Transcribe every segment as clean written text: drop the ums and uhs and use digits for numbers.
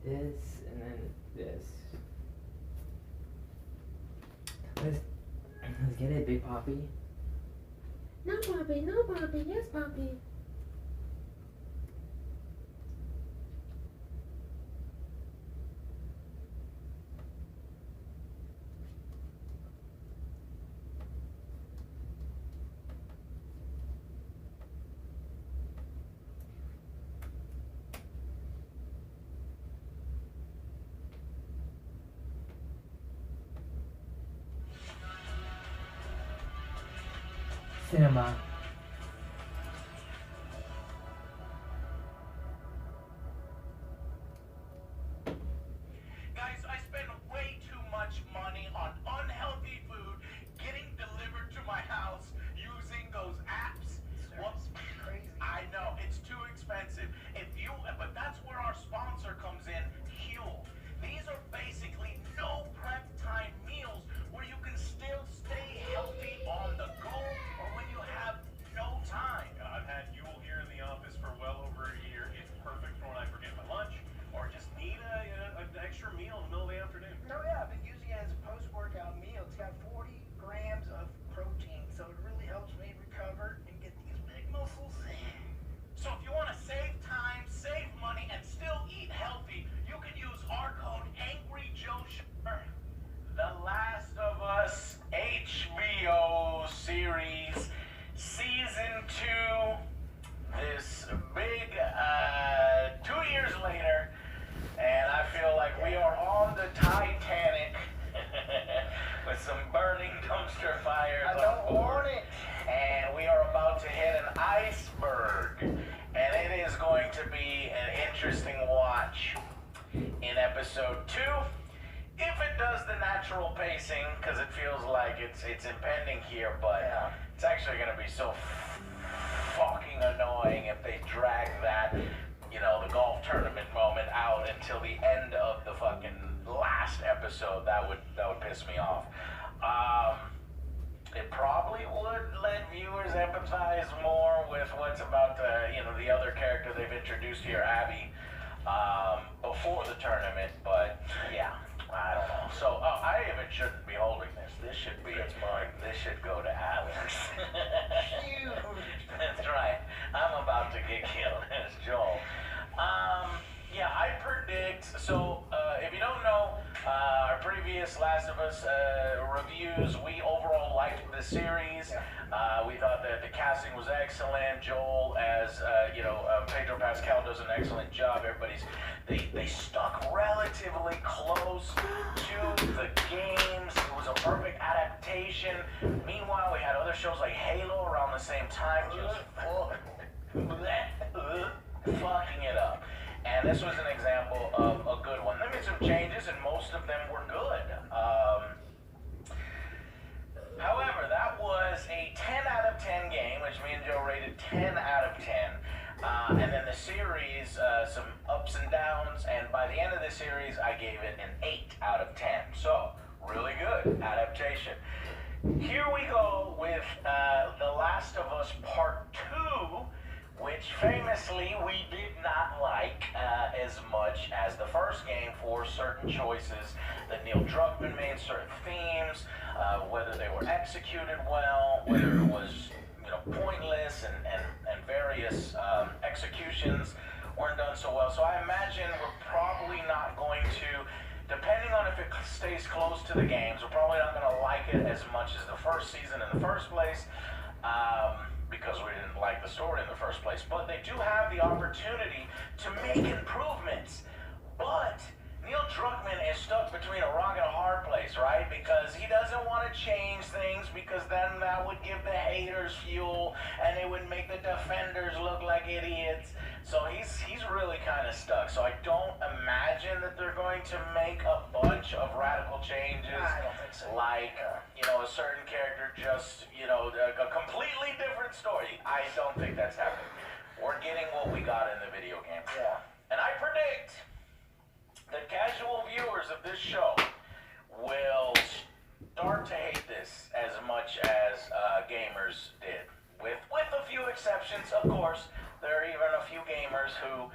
this, and then this. Let's get it, Big Poppy. No, Poppy, no, Poppy, yes, Poppy. Cinema. Guys, I spend way too much money on unhealthy food getting delivered to my house using those apps. Whoops. Crazy. I know, it's too expensive. But that's where our sponsor comes in, Huel. These are basically no prep time meals where you can still stay healthy on the go or when you have no time. I've had Huel here in the office for well over a year. It's perfect for when I forget my lunch or just need an extra meal in the middle of the afternoon. No, yeah, I've been using it as a post-workout meal. It's got 40 grams of protein, so it really helps me recover and get these big muscles. So if you want to save time, save money, and still eat healthy, you can use our code AngryJoeSugar. The Last of Us HBO series, season 2. This big 2 years later, and I feel like we are on the Titanic with some burning dumpster fires. I don't want it. And we are about to hit an iceberg, and it is going to be an interesting watch in episode 2. If it does the natural pacing, because it feels like it's impending here, but Yeah. it's actually going to be so fucking annoying if they drag that, the golf tournament moment out until the end of the fucking last episode. That would piss me off. It probably would let viewers empathize more with what's about to, the other character they've introduced here, Abby, before the tournament, but yeah, I don't know. So, I even shouldn't be holding this. This should be, That's mine. This should go to Alex. Huge. That's right. I'm about to get killed as Joel. Yeah, I predict, so if you don't know, our previous Last of Us reviews, we overall liked the series. We thought that the casting was excellent. Joel as, Pedro Pascal does an excellent job. They stuck relatively close to the games. It was a perfect adaptation. Meanwhile, we had other shows like Halo around the same time, just fucking it up. And this was an example of a good one. They made some changes, and most of them were good. However, that was a 10 out of 10 game, which me and Joe rated 10 out of 10. And then the series, some ups and downs, and by the end of the series, I gave it an 8 out of 10. So, really good adaptation. Here we go with The Last of Us Part 2, which famously we did not like as much as the first game for certain choices that Neil Druckmann made, certain themes, whether they were executed well, whether it was pointless, and various executions weren't done so well. So I imagine we're probably not going to, depending on if it stays close to the games, we're probably not going to like it as much as the first season in the first place. Because we didn't like the story in the first place. But they do have the opportunity to make improvements. But Neil Druckmann is stuck between a rock and a hard place, right? Because he doesn't want to change things, because then that would give the haters fuel, and it would make the defenders look like idiots. So he's really kind of stuck. So I don't imagine that they're going to make a bunch of radical changes. I don't think so. Like, a certain character just, a completely different story. I don't think that's happening. We're getting what we got in the video game. Yeah. And I predict that casual viewers of this show will start to hate this as much as gamers did. With a few exceptions, of course. There are even a few gamers who,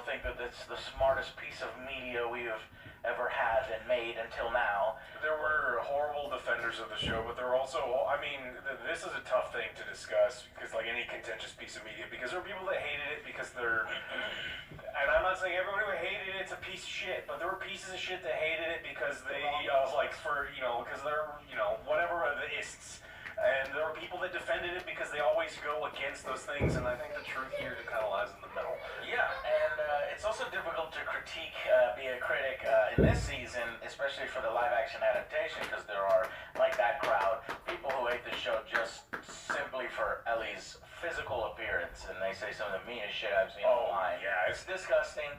think that it's the smartest piece of media we've ever had and made until now. There were horrible defenders of the show, but there were also, I mean, this is a tough thing to discuss because, like any contentious piece of media, because there were people that hated it because they're, and I'm not saying everybody who hated it's a piece of shit, but there were pieces of shit that hated it because they, like, for, because they're, whatever the ists. And there were people that defended it because they always go against those things, and I think the truth here kind of lies in the middle. Yeah, and it's also difficult to critique, be a critic in this season, especially for the live-action adaptation, because there are, like that crowd, people who hate the show just simply for Ellie's physical appearance, and they say some of the meanest shit I've seen online. Yeah, it's disgusting.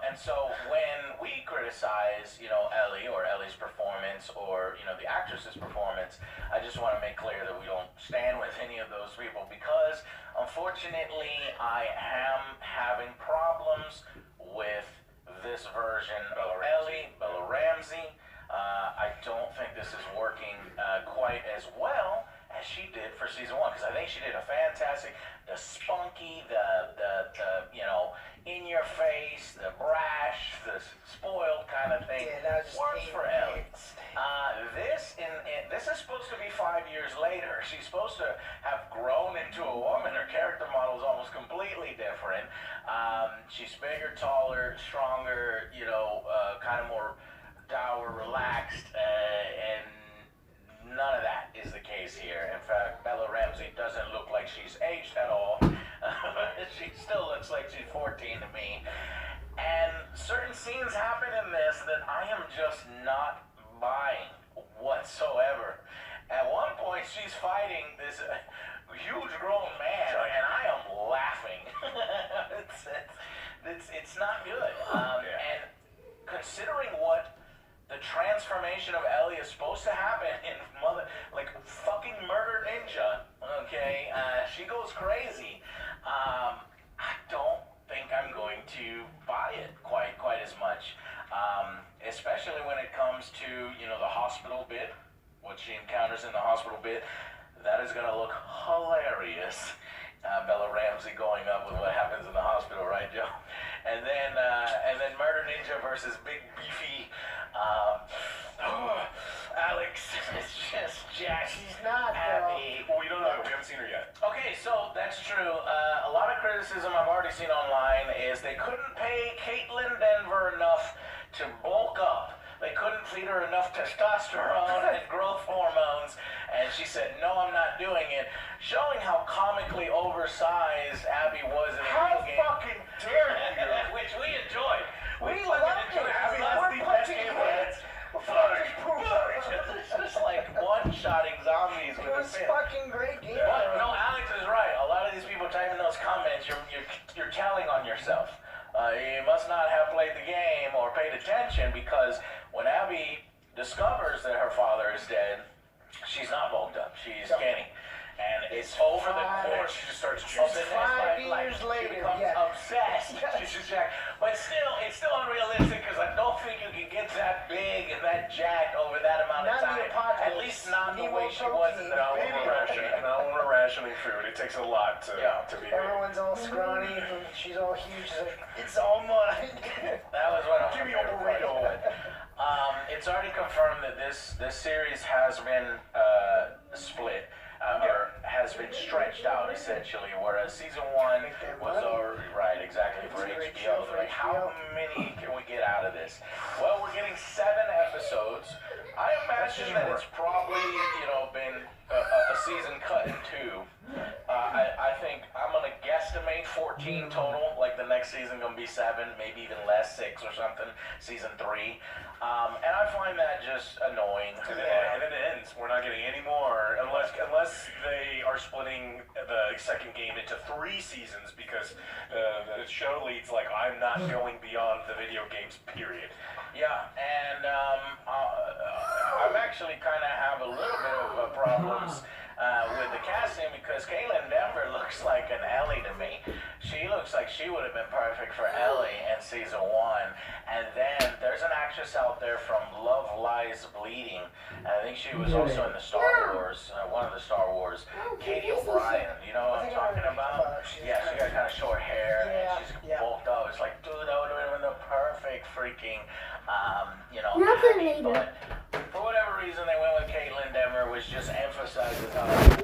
And so when we criticize, Ellie or Ellie's performance or, the actress's performance, I just want to make clear that we don't stand with any of those people because, unfortunately, I am having problems with this version of Ellie, Bella Ramsey. I don't think this is working quite as well as she did for season 1 because I think she did a fantastic, the spunky, the in your face, the brash, the spoiled kind of thing works for Ellie. This is supposed to be 5 years later. She's supposed to have grown into a woman. Her character model is almost completely different. She's bigger, taller, stronger, kind of more dour, relaxed, and none of that is the case here. In fact, Bella Ramsey doesn't look like she's aged at all. She still looks like she's 14 to me. And certain scenes happen in this that I am just not buying whatsoever. At one point, she's fighting this huge grown man, and I am laughing. It's not good. And considering what the transformation of Ellie is supposed to happen in fucking Murder Ninja, okay? She goes crazy. I don't think I'm going to buy it quite as much, especially when it comes to, the hospital bit, what she encounters in the hospital bit. That is going to look hilarious. Bella Ramsey going up with what happens in the hospital, right, Joe? And then Murder Ninja versus Big Beefy Alex is just jacked. She's not, happy. Well, we don't know. We haven't seen her yet. Okay, so that's true. A lot of criticism I've already seen online is they couldn't pay Caitlin Denver enough to bulk up. They couldn't feed her enough testosterone and growth hormones, and she said, no, I'm not doing it, showing how comically oversized Abby was in the video game. How fucking dare you? Which we enjoyed. We loved enjoyed it. Abby. We're punching heads. It's just like one-shotting zombies with It a was fist. fucking great game. But no, Alex is right. A lot of these people typing those comments, you're telling on yourself. You must not have played the game or paid attention because when Abby discovers that her father is dead, she's not bulked up. She's skinny. And it's over the course. She just starts Of juicing. the 5 next, years later, she becomes obsessed. She's just jacked. But still, it's still unrealistic because I don't think you can get that big and that jacked over that amount of Not in time. the apocalypse. At least not the Need way more she was in the protein. Not when we're rationing. Not when we're rationing food. It takes a lot to be made. Everyone's all scrawny, and she's all huge. She's like, it's all mine. That was what I was Give me a burrito. It's already confirmed that this series has been split. Or has been stretched out essentially, whereas season 1 was already right exactly for HBO. They're like, how many can we get out of this? Well, we're getting 7 episodes. I imagine that it's probably been a season cut in 2. I think I'm gonna guesstimate 14 total. Like the next season gonna be 7, maybe even less, 6 or something. Season 3. And I find that just annoying. And then it ends. We're not getting any more unless they are splitting the second game into 3 seasons because the show leads like I'm not going beyond the video games. Period. Yeah, and I'm actually kind of have a little bit of problems with the casting because Caitlin Denver looks like an Ellie to me. She looks like she would have been perfect for Ellie in season 1. And then there's an actress out there from Love Lies Bleeding. I think she was also in the Star Wars, one of the Star Wars. Katie O'Brien, you know what I'm talking about? Yeah, she got kind of short hair and she's bulked up. It's like, dude, that would have been the perfect freaking, Nothing happy. later. But for whatever reason, they went with Caitlyn Dever, which just emphasizes how